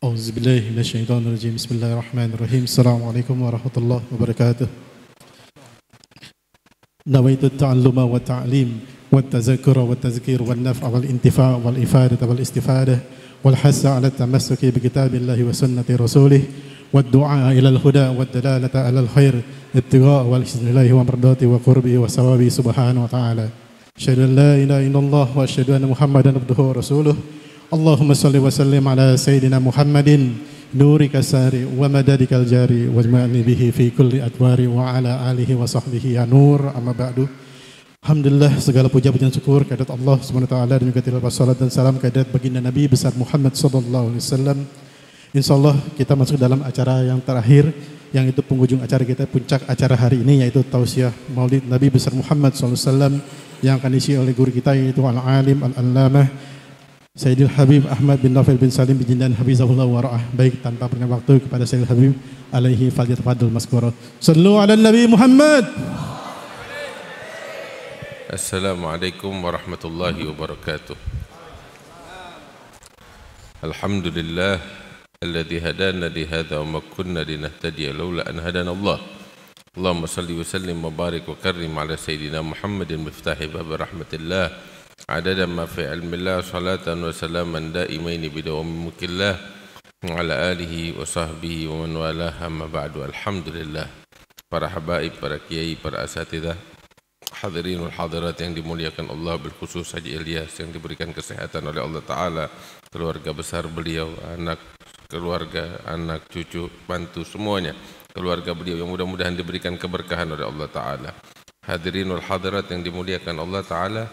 Auzubillahi minasyaitonirrajim. Bismillahirrahmanirrahim. Assalamualaikum warahmatullahi wabarakatuh. Nawaitu ta'alluma wa ta'lim wa tazakura wa tazkir wa naf'a wal intifa' wal ifadah wal istifadah wal hasa 'ala tamassuki bi kitabillahi wa sunnati rasulih wa du'a ila al-huda wa dalalata 'ala al-khair ittiqa' wal istilahi wa mardati wa qurbi wa sawabi subhanahu wa ta'ala. Asyhadu an la ilaha illallah wa asyhadu anna Muhammadan abduhu wa rasuluh. Allahumma salli wa sallim ala sayyidina Muhammadin nurika sari wa madadikal jari wajma'ni bihi fi kulli adwari wa ala alihi wa sahbihi ya nur amma ba'du. Alhamdulillah, segala puja pujian syukur kehadirat Allah Subhanahu wa taala dan juga tilawah salat dan salam kehadirat baginda Nabi besar Muhammad sallallahu alaihi wasallam. Insyaallah kita masuk dalam acara yang terakhir, yang itu penghujung acara kita, puncak acara hari ini, yaitu tausiah Maulid Nabi besar Muhammad sallallahu alaihi wasallam yang akan diisi oleh guru kita, yaitu al-alim al-allamah Sayyidil Habib Ahmad bin Naufal bin Salim bin Jindan Hafizahullah wa ra'ah. Baik, tanpa perpanjang waktu, kepada Sayyidil Habib alaihi falyatafadhal mazkura. Sallu ala Nabi Muhammad. Assalamualaikum warahmatullahi wabarakatuh. Alhamdulillah alladzi hadana li hadza wa ma kunna linahtadiya laula an hadana Allah. Allahumma salli wa sallim wa barik wa karrim ala sayyidina Muhammadin miftahi bab rahmatillah. Adada ma fi ilmillah salatan wa salaman daimaini bidawami mulkillah wa ala alihi wa sahbihi wa man walah amma ba'du. Alhamdulillah, para habaib, para kiai, para asatidah, hadirin wal hadirat yang dimuliakan Allah, berkhusus Haji Ilyas yang diberikan kesehatan oleh Allah Ta'ala, keluarga besar beliau, anak, keluarga, anak, cucu, mantu, semuanya keluarga beliau yang mudah-mudahan diberikan keberkahan oleh Allah Ta'ala. Hadirin wal hadirat yang dimuliakan Allah Ta'ala,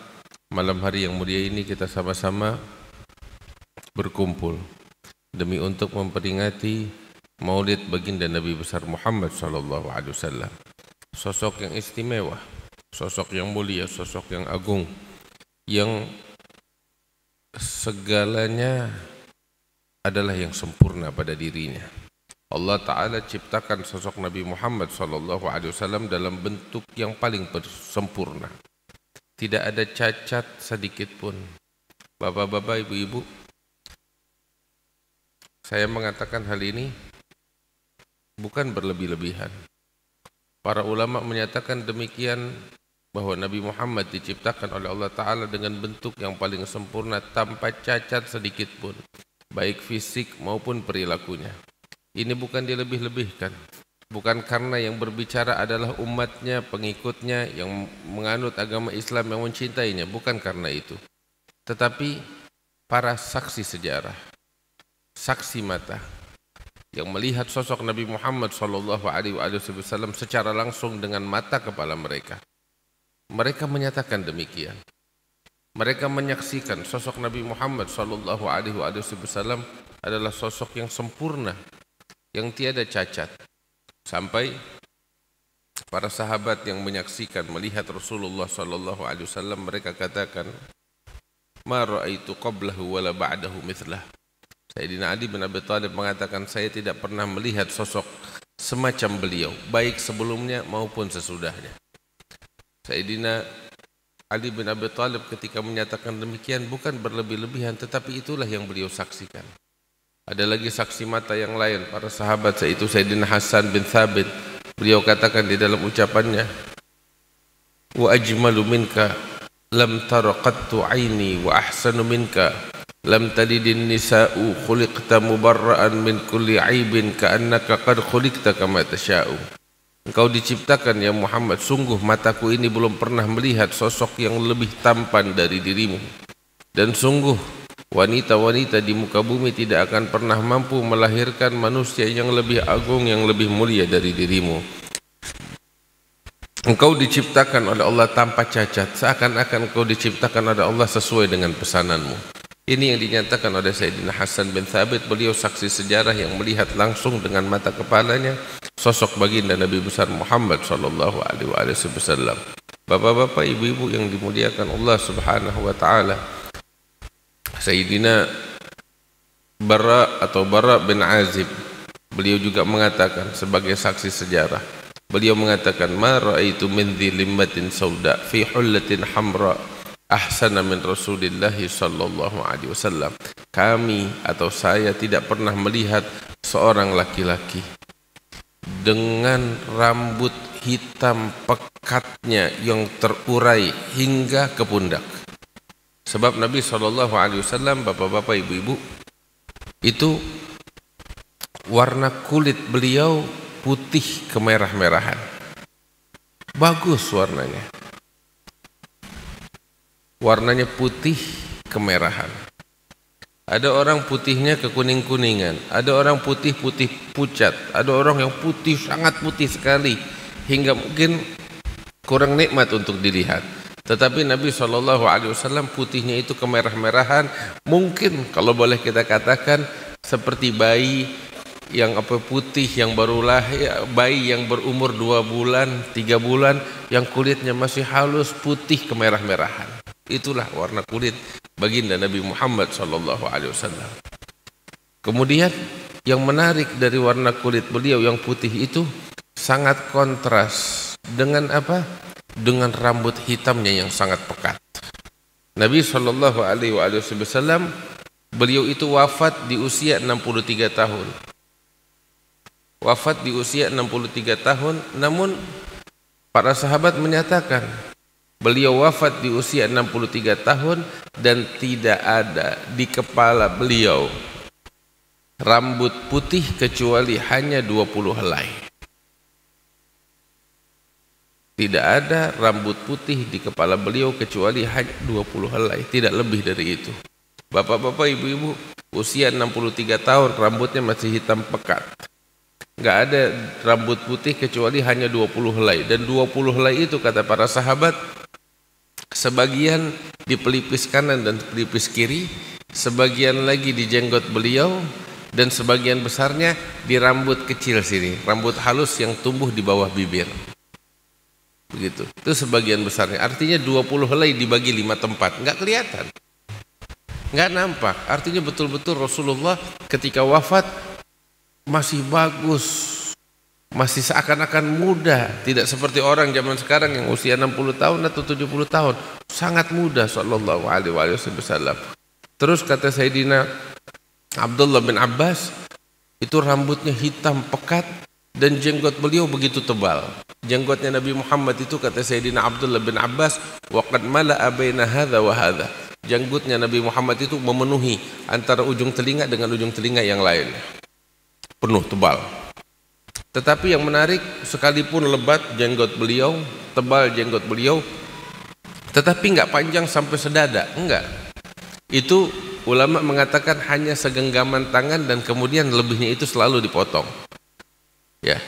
malam hari yang mulia ini kita sama-sama berkumpul demi untuk memperingati Maulid baginda Nabi besar Muhammad sallallahu alaihi wasallam. Sosok yang istimewa, sosok yang mulia, sosok yang agung, yang segalanya adalah yang sempurna pada dirinya. Allah Ta'ala ciptakan sosok Nabi Muhammad sallallahu alaihi wasallam dalam bentuk yang paling sempurna. Tidak ada cacat sedikit pun. Bapak-bapak, ibu-ibu, saya mengatakan hal ini bukan berlebih-lebihan. Para ulama menyatakan demikian, bahwa Nabi Muhammad diciptakan oleh Allah Ta'ala dengan bentuk yang paling sempurna tanpa cacat sedikit pun, baik fisik maupun perilakunya. Ini bukan dilebih-lebihkan. Bukan karena yang berbicara adalah umatnya, pengikutnya yang menganut agama Islam yang mencintainya, bukan karena itu. Tetapi para saksi sejarah, saksi mata yang melihat sosok Nabi Muhammad SAW secara langsung dengan mata kepala mereka. Mereka menyatakan demikian. Mereka menyaksikan sosok Nabi Muhammad SAW adalah sosok yang sempurna, yang tiada cacat. Sampai para sahabat yang menyaksikan, melihat Rasulullah SAW, mereka katakan, ma ra'aitu qablahu wala ba'dahu mithlah. Sayyidina Ali bin Abi Thalib mengatakan, saya tidak pernah melihat sosok semacam beliau, baik sebelumnya maupun sesudahnya. Sayyidina Ali bin Abi Thalib ketika menyatakan demikian bukan berlebih-lebihan, tetapi itulah yang beliau saksikan. Ada lagi saksi mata yang lain, para sahabat, yaitu Sayyidina Hasan bin Thabit. Beliau katakan di dalam ucapannya, wa ajmalu minka lam tara qattu aini wa ahsanu minka lam talidin nisa'u khuliqta mubarra'an min kulli aibin ka'annaka qad khuliqta kama tasha'u. Engkau diciptakan ya Muhammad, sungguh mataku ini belum pernah melihat sosok yang lebih tampan dari dirimu, dan sungguh wanita-wanita di muka bumi tidak akan pernah mampu melahirkan manusia yang lebih agung, yang lebih mulia dari dirimu. Engkau diciptakan oleh Allah tanpa cacat, seakan-akan engkau diciptakan oleh Allah sesuai dengan pesananmu. Ini yang dinyatakan oleh Sayyidina Hasan bin Thabit. Beliau saksi sejarah yang melihat langsung dengan mata kepalanya sosok baginda Nabi besar Muhammad sallallahu alaihi wasallam. Bapak-bapak, ibu-ibu yang dimuliakan Allah Subhanahu wa taala, Sayyidina Bara bin Azib, beliau juga mengatakan sebagai saksi sejarah, beliau mengatakan, ma ra'aitu min dhilimmatin sauda fi hullatin hamra ahsana min Rasulillah sallallahu alaihi wasallam. kami atau saya tidak pernah melihat seorang laki-laki dengan rambut hitam pekatnya yang terurai hingga ke pundak. Sebab Nabi SAW, bapak-bapak, ibu-ibu, itu warna kulit beliau putih kemerah-merahan. Bagus warnanya. Warnanya putih kemerahan. Ada orang putihnya kekuning-kuningan, ada orang putih-putih pucat, ada orang yang putih sangat putih sekali hingga mungkin kurang nikmat untuk dilihat. Tetapi Nabi SAW putihnya itu kemerah-merahan, mungkin kalau boleh kita katakan seperti bayi yang putih yang baru lahir, bayi yang berumur 2 bulan, 3 bulan, yang kulitnya masih halus, putih kemerah-merahan. Itulah warna kulit baginda Nabi Muhammad SAW. Kemudian yang menarik dari warna kulit beliau yang putih itu sangat kontras dengan apa? Dengan rambut hitamnya yang sangat pekat. Nabi SAW, beliau itu wafat di usia 63 tahun. Wafat di usia 63 tahun, namun para sahabat menyatakan beliau wafat di usia 63 tahun dan tidak ada di kepala beliau rambut putih kecuali hanya 20 helai. Tidak ada rambut putih di kepala beliau kecuali hanya 20 helai, tidak lebih dari itu. Bapak-bapak, ibu-ibu, usia 63 tahun rambutnya masih hitam pekat. Enggak ada rambut putih kecuali hanya 20 helai, dan 20 helai itu kata para sahabat sebagian di pelipis kanan dan pelipis kiri, sebagian lagi di jenggot beliau, dan sebagian besarnya di rambut kecil sini, rambut halus yang tumbuh di bawah bibir. Begitu. Itu sebagian besarnya. Artinya 20 helai dibagi 5 tempat, enggak kelihatan. Enggak nampak. Artinya betul-betul Rasulullah ketika wafat masih bagus, masih seakan-akan muda, tidak seperti orang zaman sekarang yang usia 60 tahun atau 70 tahun, sangat muda sallallahu alaihi wasallam. Terus kata Sayyidina Abdullah bin Abbas, itu rambutnya hitam pekat dan jenggot beliau begitu tebal. Jenggotnya Nabi Muhammad itu kata Sayyidina Abdullah bin Abbas, waqad mala'a baina hadza wa hadza. Jenggotnya Nabi Muhammad itu memenuhi antara ujung telinga dengan ujung telinga yang lain. Penuh, tebal. Tetapi yang menarik, sekalipun lebat jenggot beliau, tebal jenggot beliau, tetapi enggak panjang sampai sedada, enggak. Itu ulama mengatakan hanya segenggaman tangan dan kemudian lebihnya itu selalu dipotong. Ya,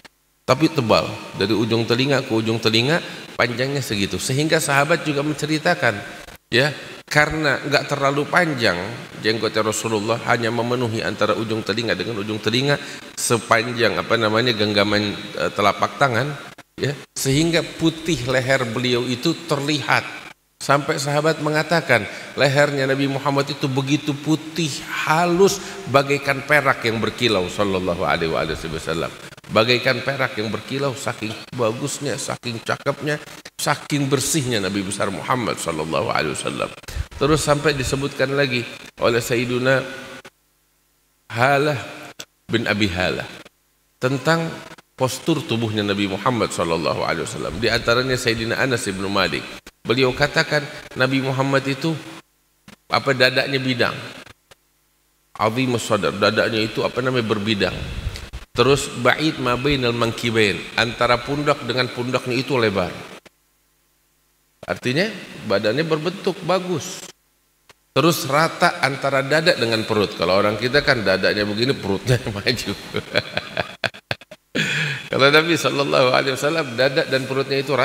tapi tebal dari ujung telinga ke ujung telinga, panjangnya segitu. Sehingga sahabat juga menceritakan, ya, karena enggak terlalu panjang jenggotnya Rasulullah, hanya memenuhi antara ujung telinga dengan ujung telinga sepanjang genggaman telapak tangan, ya, sehingga putih leher beliau itu terlihat. Sampai sahabat mengatakan lehernya Nabi Muhammad itu begitu putih, halus, bagaikan perak yang berkilau sallallahu alaihi wasallam. Bagaikan perak yang berkilau, saking bagusnya, saking cakepnya, saking bersihnya Nabi besar Muhammad sallallahu alaihi wasallam. Terus sampai disebutkan lagi oleh Sayyiduna Halah bin Abi Halah tentang postur tubuhnya Nabi Muhammad sallallahu alaihi wasallam. Di antaranya Sayyidina Anas bin Malik. Beliau katakan Nabi Muhammad itu dadanya bidang. Azimus sadar, dadanya itu berbidang. Terus ba'id ma bainal mankibain, antara pundak dengan pundaknya itu lebar. Artinya badannya berbentuk bagus. Terus rata antara dada dengan perut. Kalau orang kita kan dadanya begini, perutnya maju. Kalau Nabi sallallahu alaihi wasallam dada dan perutnya itu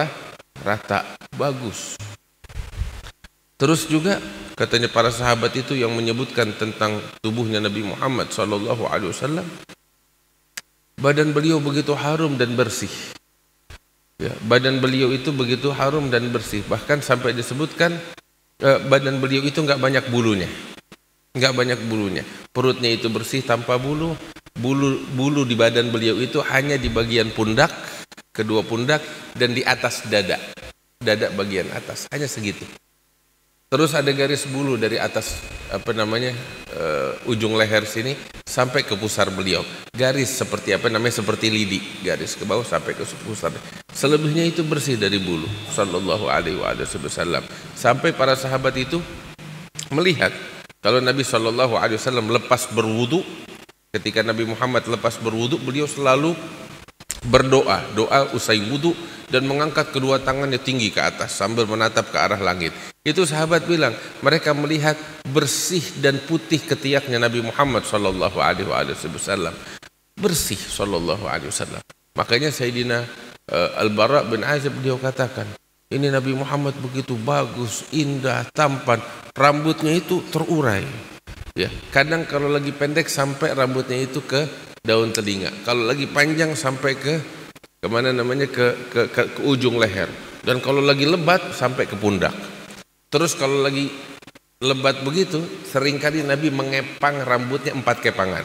rata, bagus. Terus juga katanya para sahabat itu yang menyebutkan tentang tubuhnya Nabi Muhammad sallallahu alaihi wasallam, badan beliau begitu harum dan bersih. Ya, badan beliau itu begitu harum dan bersih. Bahkan sampai disebutkan badan beliau itu enggak banyak bulunya. Enggak banyak bulunya. Perutnya itu bersih tanpa bulu. Bulu di badan beliau itu hanya di bagian pundak, kedua pundak, dan di atas dada. Dada bagian atas, hanya segitu. Terus ada garis bulu dari atas ujung leher sini sampai ke pusar beliau. Garis seperti apa namanya, seperti lidi, garis ke bawah sampai ke pusar. Selebihnya itu bersih dari bulu sallallahu alaihi wasallam. Sampai para sahabat itu melihat kalau Nabi sallallahu alaihi wasallam lepas berwudu, ketika Nabi Muhammad lepas berwudu, beliau selalu berdoa, doa usai wudu, dan mengangkat kedua tangannya tinggi ke atas sambil menatap ke arah langit. Itu sahabat bilang mereka melihat bersih dan putih ketiaknya Nabi Muhammad sallallahu alaihi wasallam, bersih sallallahu alaihi wasallam. Makanya Sayyidina Al-Bara bin Azib beliau katakan, ini Nabi Muhammad begitu bagus, indah, tampan, rambutnya itu terurai. Ya, kadang kalau lagi pendek sampai rambutnya itu ke daun telinga, kalau lagi panjang sampai ke kemana namanya ke ujung leher, dan kalau lagi lebat sampai ke pundak. Terus kalau lagi lebat begitu, seringkali Nabi mengepang rambutnya 4 kepangan.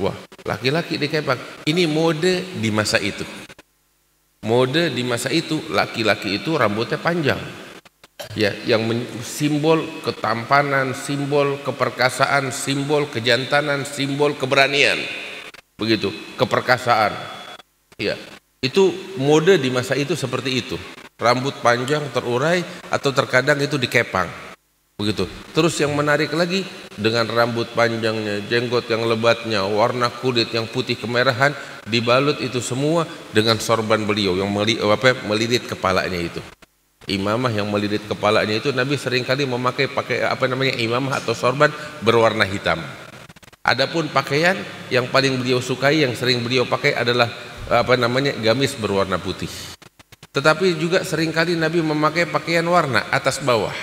Wah, laki-laki dikepang. Ini mode di masa itu. Mode di masa itu, laki-laki itu rambutnya panjang. Ya, yang simbol ketampanan, simbol keperkasaan, simbol kejantanan, simbol keberanian. Begitu, keperkasaan. Ya, itu mode di masa itu seperti itu. Rambut panjang terurai atau terkadang itu dikepang. Begitu. Terus yang menarik lagi, dengan rambut panjangnya, jenggot yang lebatnya, warna kulit yang putih kemerahan, dibalut itu semua dengan sorban beliau yang melilit kepalanya itu. Imamah yang melilit kepalanya itu Nabi seringkali memakai imamah atau sorban berwarna hitam. Adapun pakaian yang paling beliau sukai, yang sering beliau pakai adalah gamis berwarna putih. Tetapi juga seringkali Nabi memakai pakaian warna atas bawah.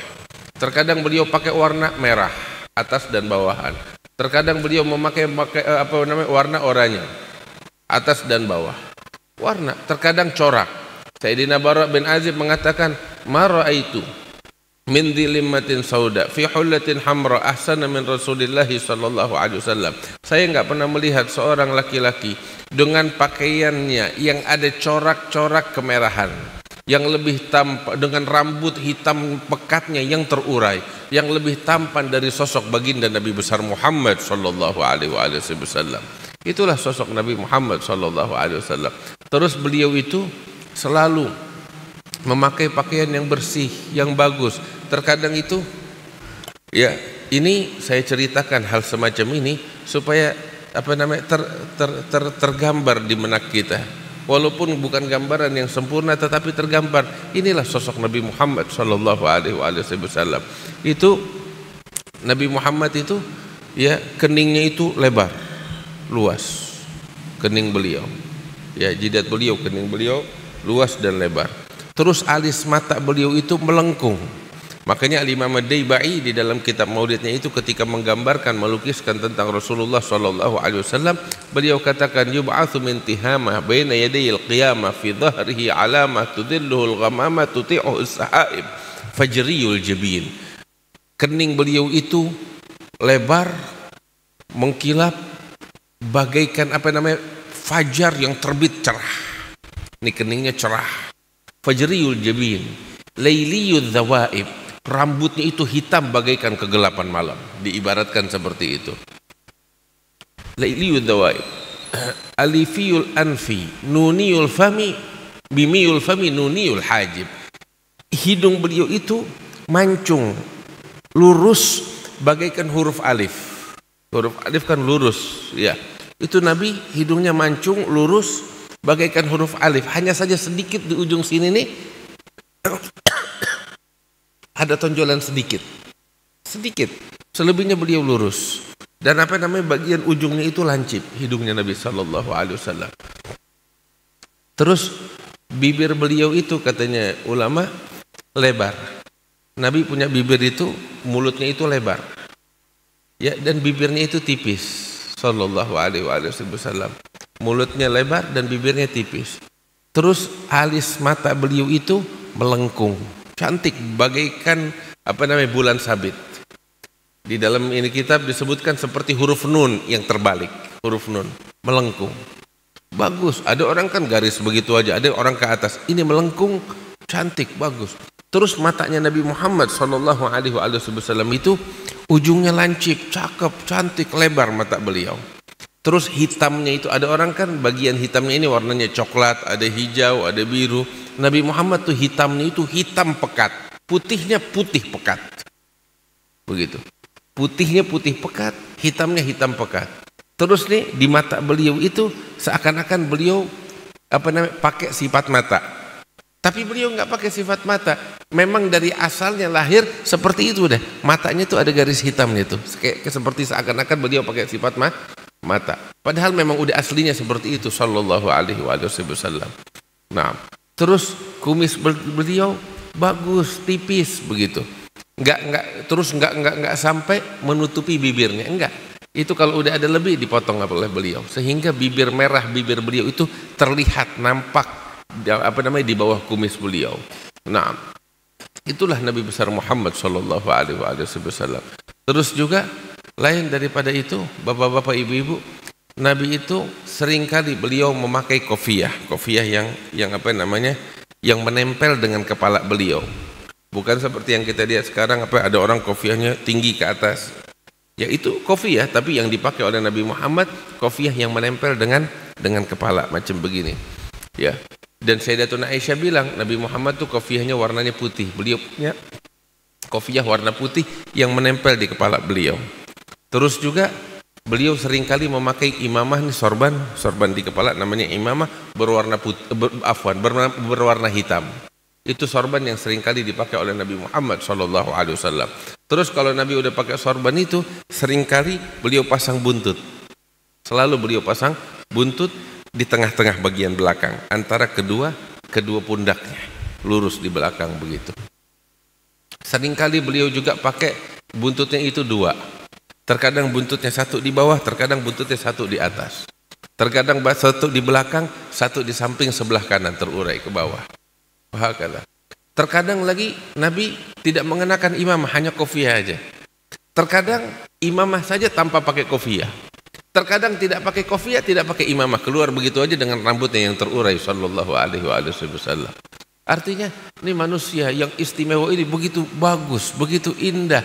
Terkadang beliau pakai warna merah atas dan bawahan. Terkadang beliau memakai warna oranye atas dan bawah. Warna terkadang corak. Sayyidina Bara bin Azib mengatakan, "Ma ra'aitu min dhilimmatin sauda fi hullatin hamra ahsana min Rasulillah sallallahu alaihi wasallam." Saya enggak pernah melihat seorang laki-laki dengan pakaiannya yang ada corak-corak kemerahan, yang lebih tampan, dengan rambut hitam pekatnya yang terurai, yang lebih tampan dari sosok baginda Nabi besar Muhammad sallallahu alaihi wasallam. Itulah sosok Nabi Muhammad sallallahu alaihi wasallam. Terus beliau itu selalu memakai pakaian yang bersih, yang bagus. Terkadang itu, ya, ini saya ceritakan hal semacam ini supaya tergambar di benak kita. Walaupun bukan gambaran yang sempurna, tetapi tergambar. Inilah sosok Nabi Muhammad sallallahu alaihi wasallam. Itu Nabi Muhammad itu, ya, keningnya itu lebar, luas. Kening beliau, ya, jidat beliau, kening beliau luas dan lebar. Terus alis mata beliau itu melengkung. Makanya Al-Imam Ad-Daibai di dalam kitab Maulidnya itu ketika menggambarkan, melukiskan tentang Rasulullah sallallahu alaihi wasallam, beliau katakan, yub'atsu min tihamah baina yadayil qiyamah fi dhahrihi alamah tudilluhul ghamamah tuti'uhu as-sahaib fajriyul jabin. Kening beliau itu lebar, mengkilap, bagaikan fajar yang terbit cerah. Ini keningnya cerah. Fajriyul jabin, lailiyudz zawaib. Rambutnya itu hitam bagaikan kegelapan malam, diibaratkan seperti itu. Lailiyudz zawaib, alifiyul anfi, nuniyul fami, bimiyul fami, nuniyul hajib. Hidung beliau itu mancung, lurus bagaikan huruf alif. Huruf alif kan lurus, ya. Itu Nabi hidungnya mancung, lurus bagaikan huruf alif. Hanya saja sedikit di ujung sini nih ada tonjolan sedikit. Selebihnya beliau lurus. Dan bagian ujungnya itu lancip, hidungnya Nabi sallallahu alaihi wasallam. Terus bibir beliau itu katanya ulama lebar. Nabi punya bibir itu, mulutnya itu lebar. Ya, dan bibirnya itu tipis sallallahu alaihi wasallam. Mulutnya lebar dan bibirnya tipis. Terus alis mata beliau itu melengkung, cantik bagaikan bulan sabit. Di dalam ini kitab disebutkan seperti huruf nun yang terbalik, huruf nun melengkung. Bagus. Ada orang kan garis begitu aja, ada orang ke atas. Ini melengkung, cantik, bagus. Terus matanya Nabi Muhammad sallallahu alaihi wasallam itu ujungnya lancip, cakep, cantik, lebar mata beliau. Terus hitamnya itu, ada orang kan bagian hitamnya ini warnanya coklat, ada hijau, ada biru. Nabi Muhammad tuh hitamnya itu hitam pekat, putihnya putih pekat. Begitu. Putihnya putih pekat, hitamnya hitam pekat. Terus nih di mata beliau itu seakan-akan beliau pakai sifat mata. Tapi beliau nggak pakai sifat mata. Memang dari asalnya lahir seperti itu deh. Matanya tuh ada garis hitamnya tuh. Kayak seperti seakan-akan beliau pakai sifat mata. Padahal memang udah aslinya seperti itu sallallahu alaihi wasallam. Nah, terus kumis beliau bagus, tipis begitu. Enggak sampai menutupi bibirnya, enggak. Itu kalau udah ada lebih dipotong oleh beliau sehingga bibir merah bibir beliau itu terlihat nampak di bawah kumis beliau. Nah, itulah Nabi besar Muhammad sallallahu alaihi wasallam. Terus juga lain daripada itu, bapak-bapak, ibu-ibu, Nabi itu seringkali beliau memakai kofiah yang menempel dengan kepala beliau. Bukan seperti yang kita lihat sekarang ada orang kofiahnya tinggi ke atas. Ya itu kofiah, tapi yang dipakai oleh Nabi Muhammad kofiah yang menempel dengan kepala macam begini. Ya. Dan Sayyidatuna Aisyah bilang Nabi Muhammad tuh kofiahnya warnanya putih. Beliau punya kofiah warna putih yang menempel di kepala beliau. Terus juga beliau seringkali memakai imamah nih, sorban di kepala namanya imamah berwarna berwarna hitam. Itu sorban yang seringkali dipakai oleh Nabi Muhammad SAW. Terus kalau Nabi udah pakai sorban itu, seringkali beliau pasang buntut. Selalu beliau pasang buntut di tengah-tengah bagian belakang, antara kedua pundaknya, lurus di belakang begitu. Seringkali beliau juga pakai buntutnya itu dua. Terkadang buntutnya satu di bawah, terkadang buntutnya satu di atas. Terkadang satu di belakang, satu di samping sebelah kanan terurai ke bawah. Terkadang lagi Nabi tidak mengenakan imamah, hanya kofiah aja. Terkadang imamah saja tanpa pakai kofiah. Terkadang tidak pakai kofiah, tidak pakai imamah, keluar begitu aja dengan rambutnya yang terurai sallallahu alaihi wasallam. Artinya ini manusia yang istimewa ini begitu bagus, begitu indah.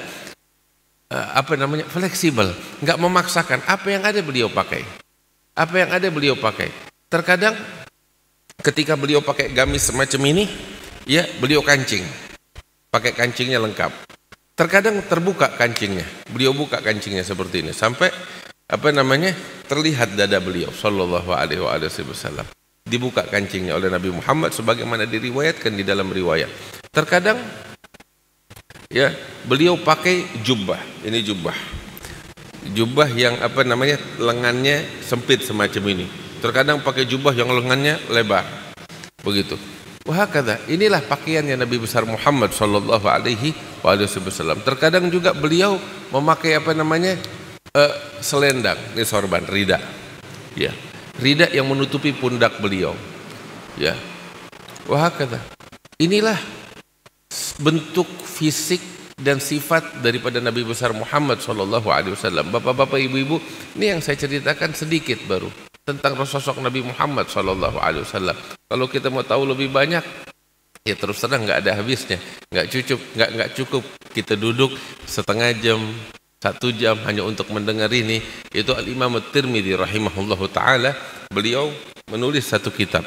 Fleksibel, nggak memaksakan. Apa yang ada beliau pakai. Terkadang ketika beliau pakai gamis semacam ini, ya beliau kancing, pakai kancingnya lengkap. Terkadang terbuka kancingnya, beliau buka kancingnya seperti ini sampai terlihat dada beliau sallallahu alaihi wasallam. Dibuka kancingnya oleh Nabi Muhammad sebagaimana diriwayatkan di dalam riwayat. Terkadang ya beliau pakai jubah. Ini jubah yang lengannya sempit semacam ini. Terkadang pakai jubah yang lengannya lebar begitu. Wahakadha, inilah pakaiannya Nabi besar Muhammad sallallahu alaihi wasallam. Terkadang juga beliau memakai selendang, ini sorban, rida. Ya, rida yang menutupi pundak beliau. Ya. Wahakadha. Inilah bentuk fisik dan sifat daripada Nabi besar Muhammad SAW. Bapak-bapak, ibu-ibu, ini yang saya ceritakan sedikit baru tentang sosok Nabi Muhammad SAW. Kalau kita mau tahu lebih banyak, ya terus terang nggak ada habisnya, nggak cukup kita duduk setengah jam, 1 jam hanya untuk mendengar ini. Itu Al-Imam At-Tirmidzi rahimahullahu taala, beliau menulis satu kitab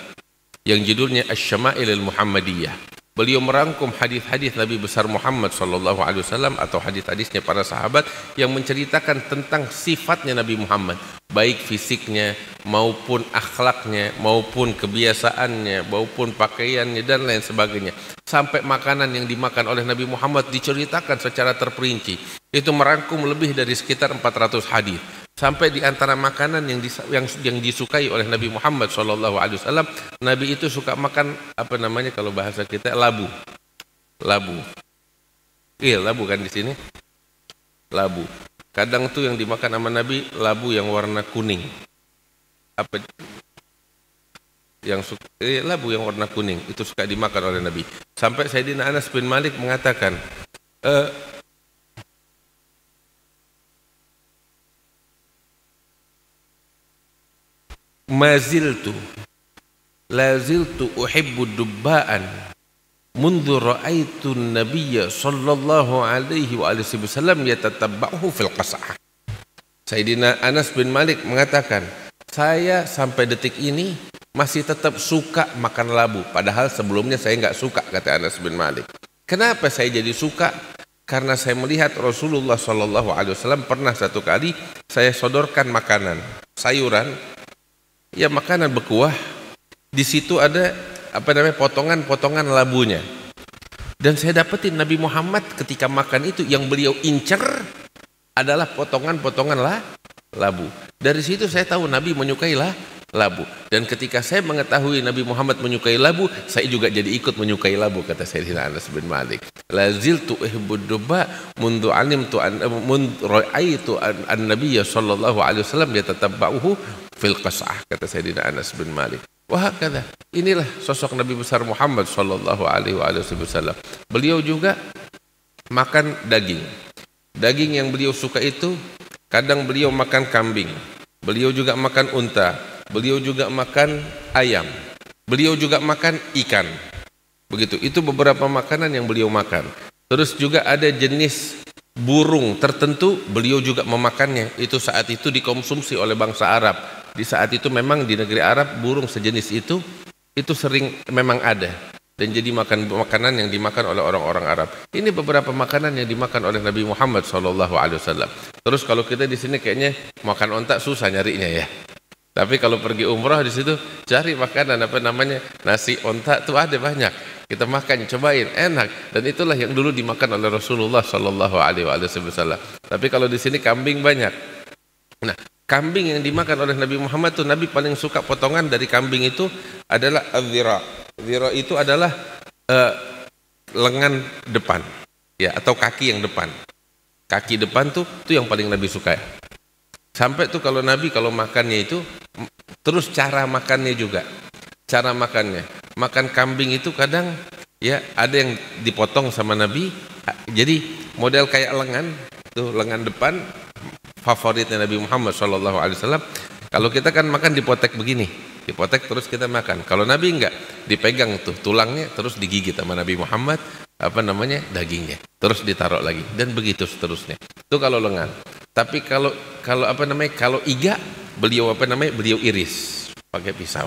yang judulnya Asy-Syama'il Al-Muhammadiyah. Beliau merangkum hadis-hadis Nabi besar Muhammad SAW atau hadis-hadisnya para sahabat yang menceritakan tentang sifatnya Nabi Muhammad, baik fisiknya maupun akhlaknya maupun kebiasaannya maupun pakaiannya dan lain sebagainya. Sampai makanan yang dimakan oleh Nabi Muhammad diceritakan secara terperinci. Itu merangkum lebih dari sekitar 400 hadis. Sampai di antara makanan yang disukai oleh Nabi Muhammad SAW, Nabi itu suka makan kalau bahasa kita labu. Iya, labu kan di sini. Labu. Kadang tuh yang dimakan sama Nabi labu yang warna kuning. Labu yang warna kuning itu suka dimakan oleh Nabi. Sampai Sayyidina Anas bin Malik mengatakan, laziltu uhibbu dubba'an mundu ra'aitu nabiyya sallallahu alaihi wasallam yatatabba'uhu fil qas'ah. Sayyidina Anas bin Malik mengatakan, saya sampai detik ini masih tetap suka makan labu, padahal sebelumnya saya nggak suka, kata Anas bin Malik. Kenapa saya jadi suka? Karena saya melihat Rasulullah sallallahu alaihi wasallam pernah satu kali saya sodorkan makanan, sayuran, ya makanan berkuah, di situ ada potongan-potongan labunya. Dan saya dapetin Nabi Muhammad ketika makan itu yang beliau incer adalah potongan-potongan labu. Dari situ saya tahu Nabi menyukai labu. Dan ketika saya mengetahui Nabi Muhammad menyukai labu, saya juga jadi ikut menyukai labu, kata Sayyidina Anas bin Malik. Laziltu uhibbud duba mundu alimtu mundu ra'aitu an-nabiyya sallallahu alaihi wasallam yatatabba'uhu fil qas'ah, kata Sayyidina Anas bin Malik. Wah, kata, inilah sosok Nabi besar Muhammad sallallahu alaihi wasallam. Beliau juga makan daging. Daging yang beliau suka itu kadang beliau makan kambing, beliau juga makan unta, beliau juga makan ayam, beliau juga makan ikan. Begitu, itu beberapa makanan yang beliau makan. Terus juga ada jenis burung tertentu beliau juga memakannya. Itu saat itu dikonsumsi oleh bangsa Arab. Di saat itu memang di negeri Arab burung sejenis itu sering memang ada dan jadi makanan yang dimakan oleh orang-orang Arab. Ini beberapa makanan yang dimakan oleh Nabi Muhammad SAW. Terus kalau kita di sini kayaknya makan onta susah nyarinya ya. Tapi kalau pergi umrah di situ cari makanan nasi onta tuh ada banyak. Kita makan, cobain, enak. Dan itulah yang dulu dimakan oleh Rasulullah SAW. Tapi kalau di sini kambing banyak. Nah, kambing yang dimakan oleh Nabi Muhammad tuh Nabi paling suka potongan dari kambing itu adalah az-zira. Zira itu adalah lengan depan, ya, atau kaki yang depan. Kaki depan tuh yang paling Nabi suka. Sampai tuh kalau Nabi kalau makannya itu terus cara makannya juga. Cara makannya. Makan kambing itu kadang ya ada yang dipotong sama Nabi. Jadi model kayak lengan, tuh lengan depan favoritnya Nabi Muhammad SAW. Kalau kita kan makan dipotek begini, dipotek terus kita makan. Kalau Nabi enggak, dipegang tuh tulangnya terus digigit sama Nabi Muhammad dagingnya, terus ditaruh lagi dan begitu seterusnya. Itu kalau lengan. Tapi kalau iga beliau beliau iris pakai pisau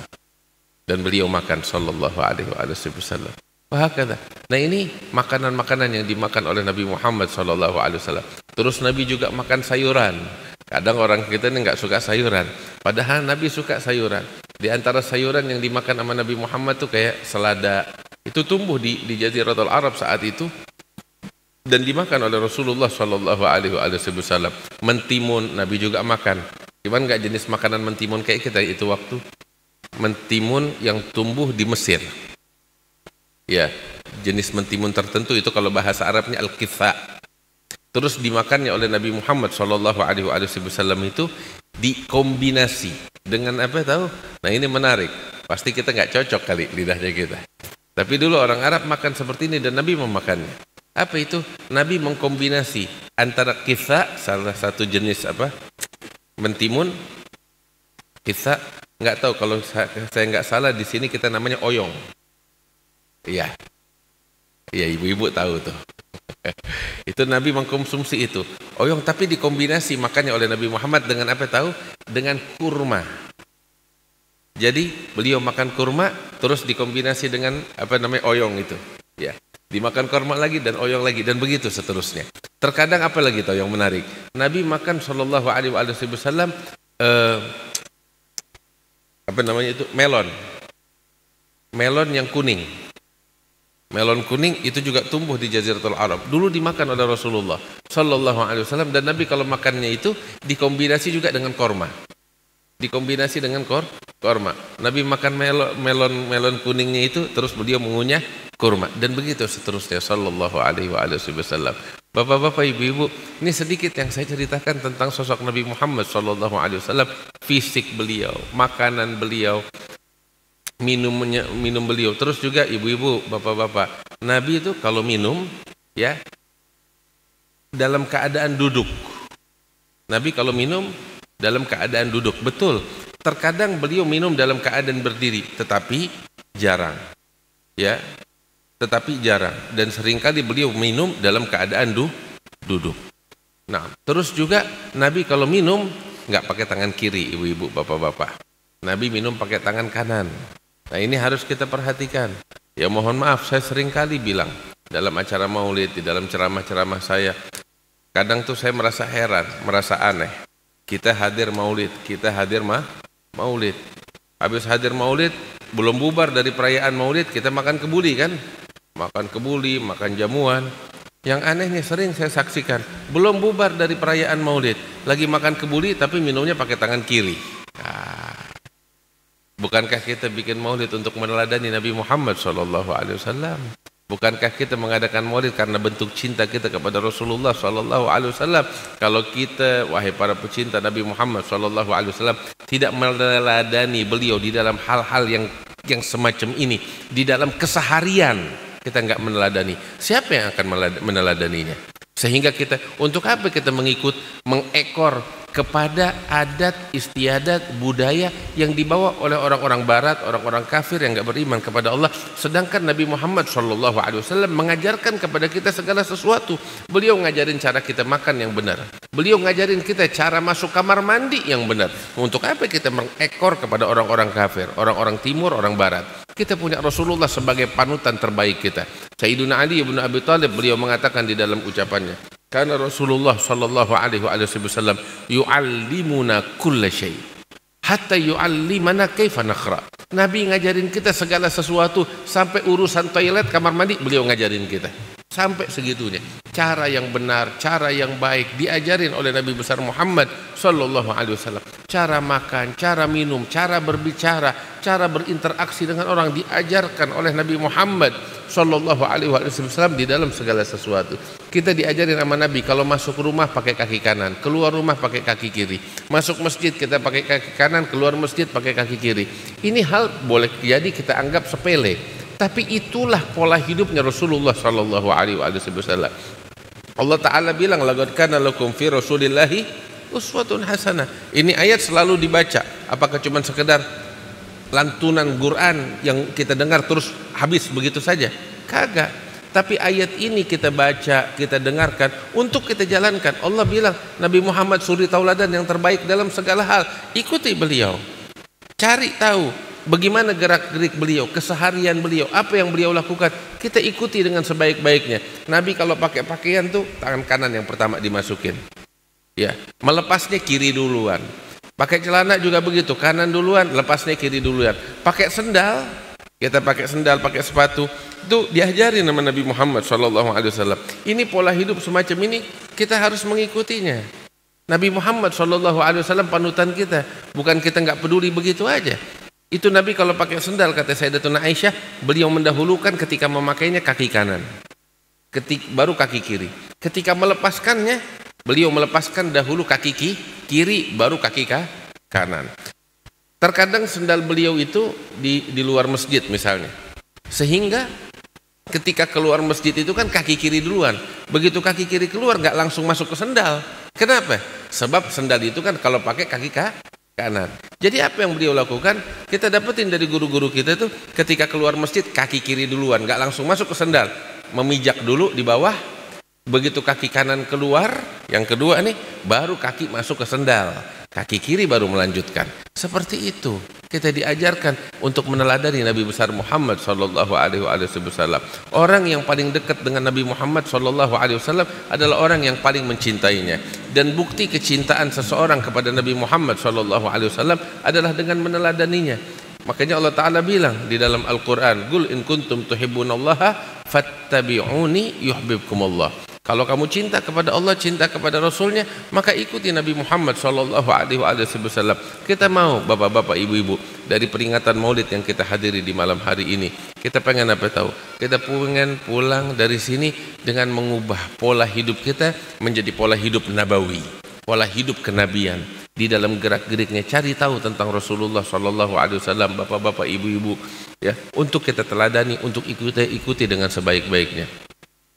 dan beliau makan sallallahu alaihi wasallam. Nah, ini makanan-makanan yang dimakan oleh Nabi Muhammad SAW. Terus Nabi juga makan sayuran. Kadang orang kita ini nggak suka sayuran, padahal Nabi suka sayuran. Di antara sayuran yang dimakan sama Nabi Muhammad tuh kayak selada. Itu tumbuh di Jaziratul Arab saat itu dan dimakan oleh Rasulullah SAW. Mentimun Nabi juga makan. Cuman nggak jenis makanan mentimun kayak kita itu waktu. Mentimun yang tumbuh di Mesir. Ya, jenis mentimun tertentu itu kalau bahasa Arabnya al-kitha. Terus dimakannya oleh Nabi Muhammad SAW itu dikombinasi dengan apa tahu? Nah, ini menarik. Pasti kita nggak cocok kali lidahnya kita. Tapi dulu orang Arab makan seperti ini dan Nabi memakannya. Apa itu? Nabi mengkombinasi antara kitha, salah satu jenis mentimun. Kitha, nggak tahu kalau saya nggak salah di sini kita namanya oyong. Iya, ibu-ibu tahu tuh. Itu Nabi mengkonsumsi itu oyong, tapi dikombinasi makannya oleh Nabi Muhammad dengan apa tahu? Dengan kurma. Jadi beliau makan kurma terus dikombinasi dengan oyong itu. Ya, dimakan kurma lagi dan oyong lagi dan begitu seterusnya. Terkadang apa lagi tahu yang menarik? Nabi makan sallallahu alaihi wasallam melon. Melon yang kuning. Melon kuning itu juga tumbuh di Jaziratul Arab. Dulu dimakan oleh Rasulullah sallallahu alaihi wasallam dan Nabi kalau makannya itu dikombinasi juga dengan korma. Dikombinasi dengan korma. Nabi makan melon kuningnya itu terus beliau mengunyah kurma dan begitu seterusnya sallallahu alaihi wasallam. Bapak-bapak, ibu-ibu, ini sedikit yang saya ceritakan tentang sosok Nabi Muhammad sallallahu alaihi wasallam, fisik beliau, makanan beliau, minum beliau. Terus juga ibu-ibu, bapak-bapak, Nabi itu kalau minum ya dalam keadaan duduk. Nabi kalau minum dalam keadaan duduk, betul. Terkadang beliau minum dalam keadaan berdiri, tetapi jarang. Ya. tetapi jarang, dan seringkali beliau minum dalam keadaan duduk. Nah, terus juga Nabi kalau minum nggak pakai tangan kiri, ibu-ibu, bapak-bapak. Nabi minum pakai tangan kanan. Nah, ini harus kita perhatikan. Ya mohon maaf, saya seringkali bilang dalam acara maulid, di dalam ceramah-ceramah saya, kadang tuh saya merasa heran, merasa aneh. Kita hadir maulid, maulid. Habis hadir maulid, belum bubar dari perayaan maulid, kita makan kebuli kan? Makan kebuli, makan jamuan. Yang anehnya sering saya saksikan, belum bubar dari perayaan maulid, lagi makan kebuli tapi minumnya pakai tangan kiri. Bukankah kita bikin maulid untuk meneladani Nabi Muhammad SAW? Bukankah kita mengadakan maulid karena bentuk cinta kita kepada Rasulullah SAW? Kalau kita, wahai para pecinta Nabi Muhammad SAW, tidak meneladani beliau di dalam hal-hal yang semacam ini, di dalam keseharian kita nggak meneladani, siapa yang akan meneladaninya? Sehingga kita, untuk apa kita mengekor kepada adat istiadat budaya yang dibawa oleh orang-orang barat, orang-orang kafir yang nggak beriman kepada Allah, sedangkan Nabi Muhammad SAW mengajarkan kepada kita segala sesuatu. Beliau ngajarin cara kita makan yang benar, beliau ngajarin kita cara masuk kamar mandi yang benar. Untuk apa kita mengekor kepada orang-orang kafir, orang-orang timur, orang barat? Kita punya Rasulullah sebagai panutan terbaik kita. Sayyiduna Ali bin Abi Thalib, beliau mengatakan di dalam ucapannya, karena Rasulullah sallallahu alaihi wasallam yu'allimuna kulla syai hatta yu'allimana kaifa naqra. Nabi ngajarin kita segala sesuatu, sampai urusan toilet, kamar mandi beliau ngajarin kita. Sampai segitunya. Cara yang benar, cara yang baik diajarin oleh Nabi besar Muhammad sallallahu alaihi wasallam. Cara makan, cara minum, cara berbicara, cara berinteraksi dengan orang diajarkan oleh Nabi Muhammad sallallahu alaihi wasallam di dalam segala sesuatu. Kita diajarin sama Nabi, kalau masuk rumah pakai kaki kanan, keluar rumah pakai kaki kiri. Masuk masjid kita pakai kaki kanan, keluar masjid pakai kaki kiri. Ini hal boleh jadi kita anggap sepele, tapi itulah pola hidupnya Rasulullah sallallahu alaihi wasallam. Allah Ta'ala bilang, laqad kana lakum fi Rasulillahi uswatun hasanah. Ini ayat selalu dibaca. Apakah cuma sekedar lantunan Quran yang kita dengar terus habis begitu saja? Kagak. Tapi ayat ini kita baca, kita dengarkan untuk kita jalankan. Allah bilang Nabi Muhammad suri tauladan yang terbaik dalam segala hal. Ikuti beliau, cari tahu bagaimana gerak-gerik beliau, keseharian beliau, apa yang beliau lakukan, kita ikuti dengan sebaik-baiknya. Nabi kalau pakai pakaian tuh tangan kanan yang pertama dimasukin, ya, melepasnya kiri duluan. Pakai celana juga begitu, kanan duluan, lepasnya kiri duluan. Pakai sendal, kita pakai sendal, pakai sepatu, itu diajarin sama Nabi Muhammad SAW. Ini pola hidup semacam ini kita harus mengikutinya. Nabi Muhammad SAW panutan kita, bukan kita nggak peduli begitu aja. Itu Nabi kalau pakai sendal, kata Sayyidatuna Aisyah, beliau mendahulukan ketika memakainya kaki kanan, baru kaki kiri. Ketika melepaskannya, beliau melepaskan dahulu kaki kiri, baru kaki kanan. Terkadang sendal beliau itu di luar masjid misalnya, sehingga ketika keluar masjid itu kan kaki kiri duluan. Begitu kaki kiri keluar nggak langsung masuk ke sendal. Kenapa? Sebab sendal itu kan kalau pakai kaki kanan. Jadi apa yang beliau lakukan? Kita dapetin dari guru-guru kita itu, ketika keluar masjid kaki kiri duluan, nggak langsung masuk ke sendal, memijak dulu di bawah. Begitu kaki kanan keluar, yang kedua nih, baru kaki masuk ke sendal, kaki kiri baru melanjutkan. Seperti itu kita diajarkan untuk meneladani Nabi besar Muhammad sallallahu alaihi wasallam. Orang yang paling dekat dengan Nabi Muhammad sallallahu alaihi wasallam adalah orang yang paling mencintainya. Dan bukti kecintaan seseorang kepada Nabi Muhammad sallallahu alaihi wasallam adalah dengan meneladaninya. Makanya Allah Ta'ala bilang di dalam Al-Quran, Qul in kuntum tuhibbunallaha fattabi'uni yuhibbukumullah. Kalau kamu cinta kepada Allah, cinta kepada Rasulnya, maka ikuti Nabi Muhammad SAW. Kita mau, bapak-bapak, ibu-ibu, dari peringatan maulid yang kita hadiri di malam hari ini, kita pengen apa tahu? Kita pengen pulang dari sini dengan mengubah pola hidup kita menjadi pola hidup nabawi, pola hidup kenabian. Di dalam gerak-geriknya cari tahu tentang Rasulullah SAW, bapak-bapak, ibu-ibu, ya, untuk kita teladani, untuk ikuti dengan sebaik-baiknya.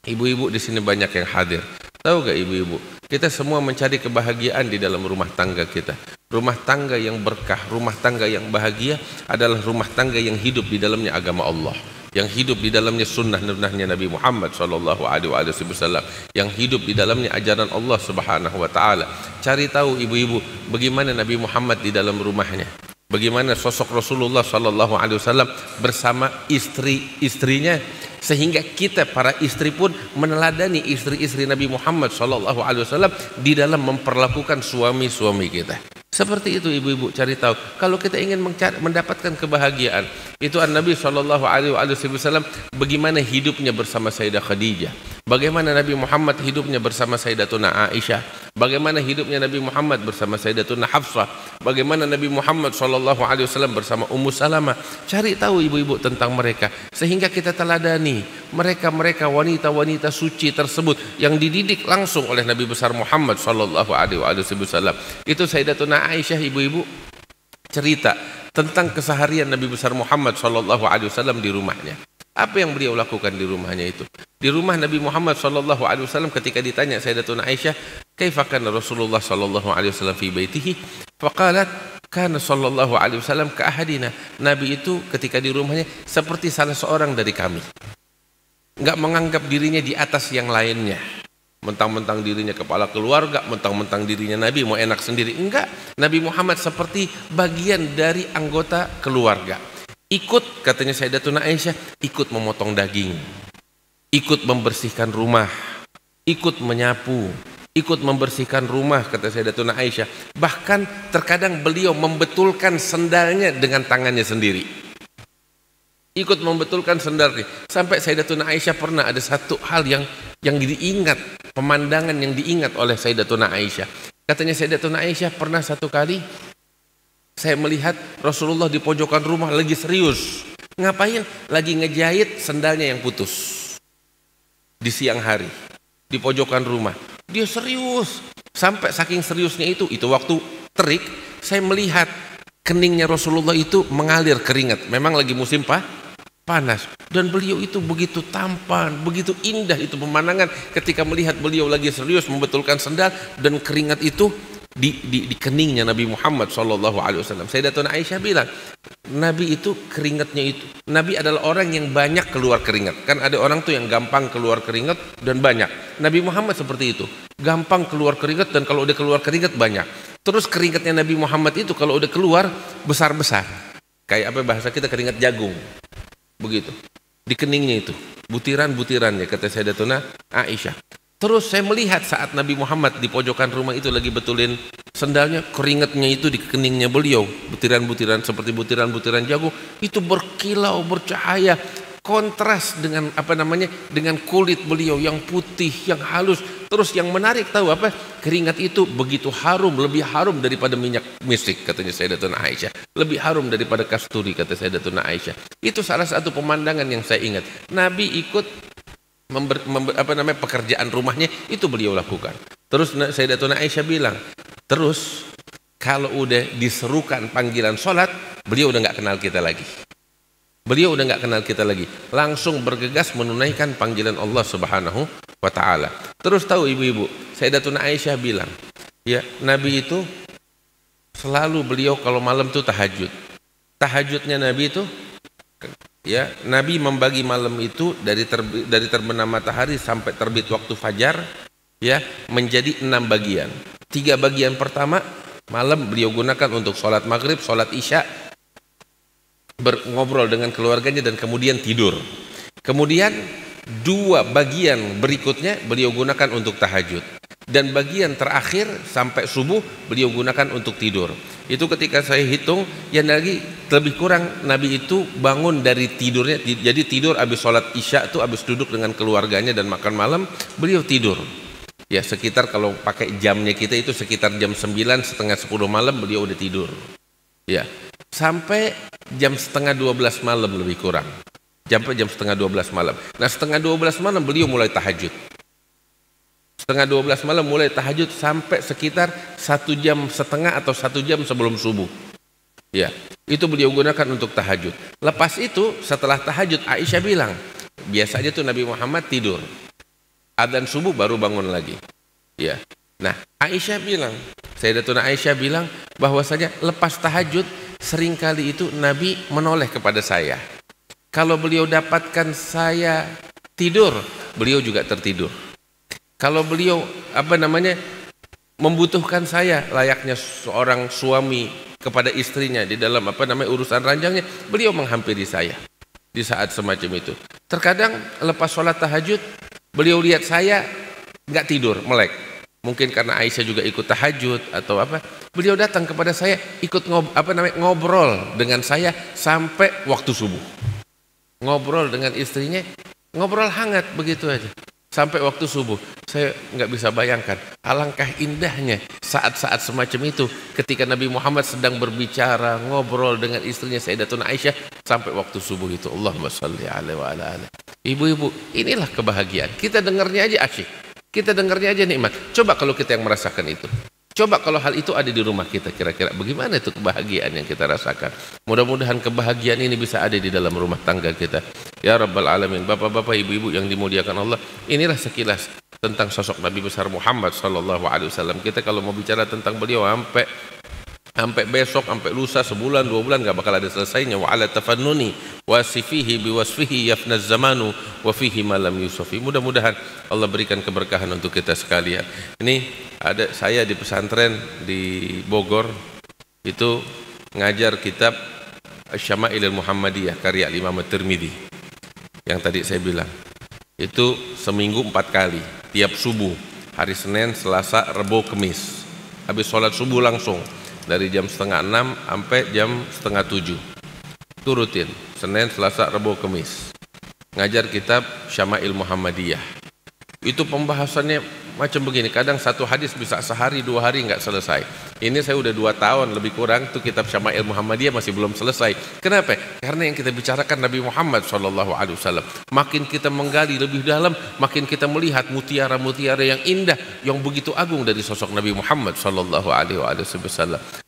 Ibu-ibu di sini banyak yang hadir. Tahu gak ibu-ibu? Kita semua mencari kebahagiaan di dalam rumah tangga kita. Rumah tangga yang berkah, rumah tangga yang bahagia adalah rumah tangga yang hidup di dalamnya agama Allah. yang hidup di dalamnya sunnah-sunnahnya Nabi Muhammad sallallahu alaihi wasallam, yang hidup di dalamnya ajaran Allah Subhanahu wa taala. Cari tahu ibu-ibu bagaimana Nabi Muhammad di dalam rumahnya. Bagaimana sosok Rasulullah sallallahu alaihi wasallam bersama istri-istrinya, sehingga kita para istri pun meneladani istri-istri Nabi Muhammad sallallahu alaihi wasallam di dalam memperlakukan suami-suami kita. Seperti itu ibu-ibu, cari tahu. Kalau kita ingin mendapatkan kebahagiaan, itu Nabi sallallahu alaihi wasallam bagaimana hidupnya bersama Sayyidah Khadijah, bagaimana Nabi Muhammad hidupnya bersama Sayyidatuna Aisyah, bagaimana hidupnya Nabi Muhammad bersama Sayyidatuna Hafsah, bagaimana Nabi Muhammad sallallahu alaihi wasallam bersama Ummu Salamah. Cari tahu ibu-ibu tentang mereka, sehingga kita teladani mereka wanita-wanita suci tersebut yang dididik langsung oleh Nabi besar Muhammad sallallahu alaihi wasallam. Itu Sayyidatuna Aisyah ibu-ibu cerita tentang keseharian Nabi besar Muhammad sallallahu alaihi wasallam di rumahnya. Apa yang beliau lakukan di rumahnya itu? Di rumah Nabi Muhammad sallallahu alaihi wasallam ketika ditanya Sayyidatuna Aisyah, "Kaifa kana Rasulullah sallallahu alaihi wasallam fi baitihi?" Faqalat, "Kana sallallahu alaihi wasallam ka ahadina." Nabi itu ketika di rumahnya seperti salah seorang dari kami. Enggak menganggap dirinya di atas yang lainnya. Mentang-mentang dirinya kepala keluarga, mentang-mentang dirinya Nabi mau enak sendiri. Enggak, Nabi Muhammad seperti bagian dari anggota keluarga. Ikut, katanya Sayyidatuna Aisyah, ikut memotong daging, ikut membersihkan rumah, ikut menyapu, ikut membersihkan rumah, kata Sayyidatuna Aisyah. Bahkan terkadang beliau membetulkan sendalnya dengan tangannya sendiri. Ikut membetulkan sendalnya. Sampai Sayyidatuna Aisyah pernah ada satu hal yang diingat, pemandangan yang diingat oleh Sayyidatuna Aisyah. Katanya Sayyidatuna Aisyah, pernah satu kali saya melihat Rasulullah di pojokan rumah lagi serius. Ngapain? Lagi ngejahit sendalnya yang putus. Di siang hari, di pojokan rumah. Dia serius. Sampai saking seriusnya itu waktu terik, saya melihat keningnya Rasulullah itu mengalir keringat. Memang lagi musim panas. Dan beliau itu begitu tampan, begitu indah itu pemandangan ketika melihat beliau lagi serius membetulkan sendal dan keringat itu di keningnya Nabi Muhammad sallallahu alaihi wasallam. Sayyidatuna Aisyah bilang, Nabi itu keringatnya itu, Nabi adalah orang yang banyak keluar keringat. Kan ada orang tuh yang gampang keluar keringat dan banyak. Nabi Muhammad seperti itu, gampang keluar keringat dan kalau udah keluar keringat banyak. Terus keringatnya Nabi Muhammad itu kalau udah keluar besar-besar. Kayak apa bahasa kita, keringat jagung. Begitu. Di keningnya itu, butiran-butirannya, kata Sayyidatuna Aisyah. Terus saya melihat saat Nabi Muhammad di pojokan rumah itu lagi betulin sendalnya, keringatnya itu di keningnya beliau, butiran-butiran seperti butiran-butiran jagung, itu berkilau, bercahaya, kontras dengan dengan kulit beliau yang putih, yang halus. Terus yang menarik tahu apa? Keringat itu begitu harum, lebih harum daripada minyak misik, katanya Sayyidatuna Aisyah. Lebih harum daripada kasturi, kata Sayyidatuna Aisyah. Itu salah satu pemandangan yang saya ingat. Nabi ikut pekerjaan rumahnya itu beliau lakukan. Terus Sayyidatuna Aisyah bilang, terus kalau udah diserukan panggilan sholat, beliau udah nggak kenal kita lagi. Beliau udah nggak kenal kita lagi, langsung bergegas menunaikan panggilan Allah Subhanahu wa taala. Terus tahu ibu-ibu, Sayyidatuna Aisyah bilang, ya, Nabi itu selalu beliau kalau malam tuh tahajud. Tahajudnya Nabi itu, ya, Nabi membagi malam itu dari terbenam matahari sampai terbit waktu fajar, ya, menjadi 6 bagian. 3 bagian pertama malam beliau gunakan untuk sholat maghrib, sholat isya, ngobrol dengan keluarganya dan kemudian tidur. Kemudian 2 bagian berikutnya beliau gunakan untuk tahajud. Dan bagian terakhir sampai subuh beliau gunakan untuk tidur. Itu ketika saya hitung, ya lagi lebih kurang Nabi itu bangun dari tidurnya. Jadi tidur habis sholat isya tuh, habis duduk dengan keluarganya dan makan malam, beliau tidur. Ya sekitar kalau pakai jamnya kita itu sekitar jam 9, setengah 10 malam beliau udah tidur. Ya, sampai jam setengah 12 malam lebih kurang. Sampai jam setengah 12 malam. Nah setengah 12 malam beliau mulai tahajud. Setengah 12 malam mulai tahajud sampai sekitar 1,5 jam atau 1 jam sebelum subuh. Ya, itu beliau gunakan untuk tahajud. Lepas itu setelah tahajud, Aisyah bilang, biasanya tuh Nabi Muhammad tidur. Adzan subuh baru bangun lagi. Ya. Nah, Aisyah bilang, Sayyidatuna Aisyah bilang bahwasanya lepas tahajud seringkali itu Nabi menoleh kepada saya. Kalau beliau dapatkan saya tidur, beliau juga tertidur. Kalau beliau membutuhkan saya layaknya seorang suami kepada istrinya di dalam urusan ranjangnya, beliau menghampiri saya di saat semacam itu. Terkadang lepas sholat tahajud, beliau lihat saya nggak tidur, melek. Mungkin karena Aisyah juga ikut tahajud atau apa, beliau datang kepada saya, ikut ngobrol dengan saya sampai waktu subuh. Ngobrol dengan istrinya, ngobrol hangat begitu aja sampai waktu subuh. Saya nggak bisa bayangkan alangkah indahnya saat-saat semacam itu ketika Nabi Muhammad sedang berbicara, ngobrol dengan istrinya Sayyidatuna Aisyah sampai waktu subuh itu. Allahumma shalli alaihi wa ala alihi. Ibu-ibu, inilah kebahagiaan. Kita dengarnya aja asyik, kita dengarnya aja nikmat. Coba kalau kita yang merasakan itu, coba kalau hal itu ada di rumah kita, kira-kira bagaimana itu kebahagiaan yang kita rasakan. Mudah-mudahan kebahagiaan ini bisa ada di dalam rumah tangga kita, ya Rabbal Alamin. Bapak-bapak, ibu-ibu yang dimuliakan Allah, inilah sekilas tentang sosok Nabi besar Muhammad sallallahu alaihi wasallam. Kita kalau mau bicara tentang beliau sampai besok, sampai lusa, sebulan, 2 bulan nggak bakal ada selesainya. Wa ala tafannuni wasifihi biwasfihi yafnaz zamanu wa fihi ma lam yusafi. Mudah-mudahan Allah berikan keberkahan untuk kita sekalian. Ini ada saya di pesantren di Bogor itu ngajar kitab Asy-Syama'ilul Muhammadiyah karya Imam At-Tirmidzi. Yang tadi saya bilang itu seminggu 4 kali, tiap subuh, hari Senin, Selasa, Rabu, Kamis. Habis sholat subuh langsung dari jam 5:30 sampai jam 6:30. Itu rutin, Senin, Selasa, Rabu, Kamis. Ngajar kitab Syama'il Muhammadiyah. Itu pembahasannya macam begini, kadang satu hadis bisa sehari 2 hari nggak selesai. Ini saya udah 2 tahun lebih kurang tuh kitab Syama'il Muhammadiyah masih belum selesai. Kenapa? Karena yang kita bicarakan Nabi Muhammad SAW. Makin kita menggali lebih dalam, makin kita melihat mutiara-mutiara yang indah, yang begitu agung dari sosok Nabi Muhammad SAW.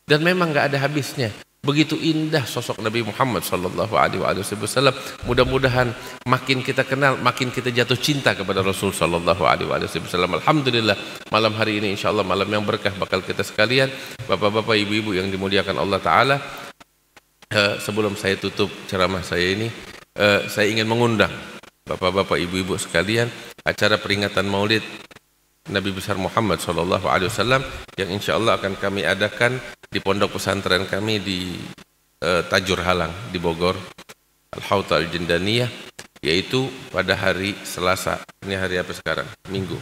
Dan memang nggak ada habisnya. Begitu indah sosok Nabi Muhammad SAW. Mudah-mudahan makin kita kenal, makin kita jatuh cinta kepada Rasul SAW. Alhamdulillah, malam hari ini insya Allah malam yang berkah bakal kita sekalian, bapak-bapak, ibu-ibu yang dimuliakan Allah Ta'ala. Sebelum saya tutup ceramah saya ini, saya ingin mengundang bapak-bapak, ibu-ibu sekalian acara peringatan Maulid Nabi besar Muhammad SAW yang insya Allah akan kami adakan di pondok pesantren kami di Tajur Halang di Bogor, Al-Hauta Al-Jindaniyah, yaitu pada hari Selasa. Ini hari apa sekarang? Minggu.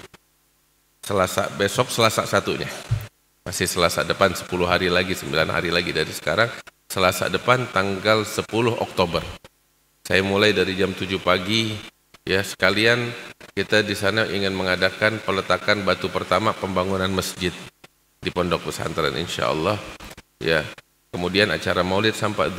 Selasa, besok Selasa satunya. Masih Selasa depan, 10 hari lagi, 9 hari lagi dari sekarang. Selasa depan tanggal 10 Oktober. Saya mulai dari jam 7 pagi. Ya, sekalian kita di sana ingin mengadakan peletakan batu pertama pembangunan masjid di pondok pesantren insya Allah. Ya, kemudian acara maulid sampai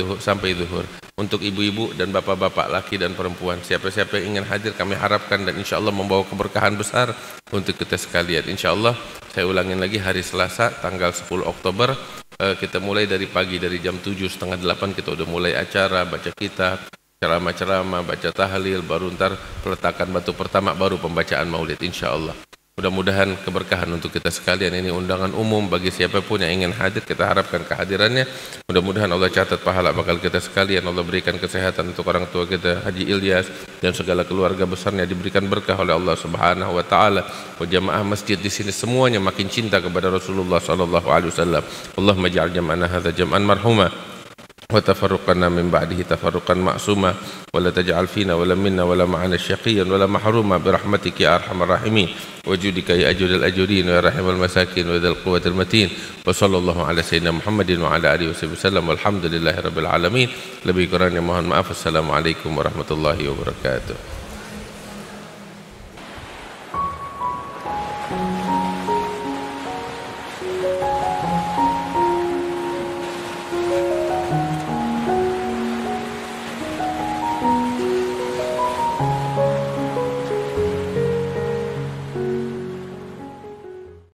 zuhur. Untuk ibu-ibu dan bapak-bapak, laki dan perempuan, siapa-siapa yang ingin hadir kami harapkan dan insya Allah membawa keberkahan besar untuk kita sekalian. Insya Allah, saya ulangin lagi, hari Selasa tanggal 10 Oktober kita mulai dari pagi, dari jam 7, setengah 8 kita udah mulai acara, baca kitab, ceramah-ceramah, baca tahlil, baru ntar peletakan batu pertama, baru pembacaan maulid insya Allah. Mudah-mudahan keberkahan untuk kita sekalian. Ini undangan umum bagi siapapun yang ingin hadir, kita harapkan kehadirannya. Mudah-mudahan Allah catat pahala bakal kita sekalian. Allah berikan kesehatan untuk orang tua kita Haji Ilyas dan segala keluarga besarnya, diberikan berkah oleh Allah Subhanahu wa taala. Jamaah masjid di sini semuanya makin cinta kepada Rasulullah sallallahu alaihi wasallam. Allahumma ij'al jam'ana hadza jam'an marhuma wa tafarruqana min ba'dihi tafarruqan ma'suma wa la taj'al fina wa la minna wa la ma'ana syaqiyyan wa la mahruma bi rahmatika ya arhamar rahimin wa judika ya ajudal ajudin wa rahimal masakin wa dzal quwwatil matin wa sallallahu ala sayyidina Muhammadin wa ala alihi wasallam walhamdulillahi rabbil alamin. Lebih kurangnya mohon maaf. Assalamualaikum warahmatullahi wabarakatuh.